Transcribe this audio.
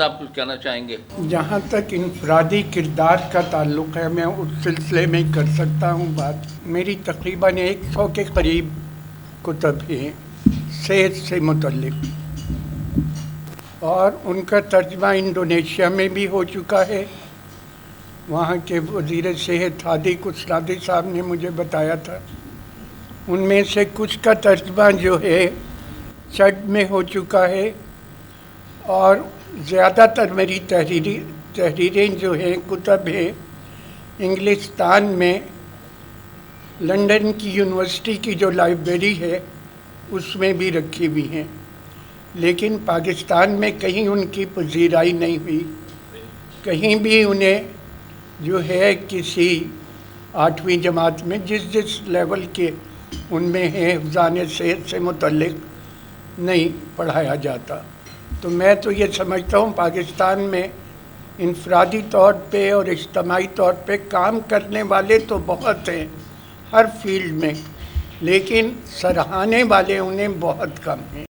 صاحب کچھ کہنا چاہیں گے؟ جہاں تک انفرادی کردار کا تعلق ہے میں اس سلسلے میں کر سکتا ہوں بات. میری تقریباً 100 کے قریب کتب ہیں صحت سے متعلق، اور ان کا ترجمہ انڈونیشیا میں بھی ہو چکا ہے. وہاں کے وزیر صحت ہادی کسنادی صاحب نے مجھے بتایا تھا. ان میں سے کچھ کا ترجمہ جو ہے چڈ میں ہو چکا ہے، اور زیادہ تر میری تحریریں جو ہیں کتب ہیں انگلستان میں لنڈن کی یونیورسٹی کی جو لائبریری ہے اس میں بھی رکھی ہوئی ہیں، لیکن پاکستان میں کہیں ان کی پذیرائی نہیں ہوئی. کہیں بھی انہیں جو ہے کسی 8ویں جماعت میں جس لیول کے ان میں ہیں حفظان صحت سے متعلق نہیں پڑھایا جاتا. تو میں تو یہ سمجھتا ہوں پاکستان میں انفرادی طور پہ اور اجتماعی طور پہ کام کرنے والے تو بہت ہیں ہر فیلڈ میں، لیکن سراہانے والے انہیں بہت کم ہیں.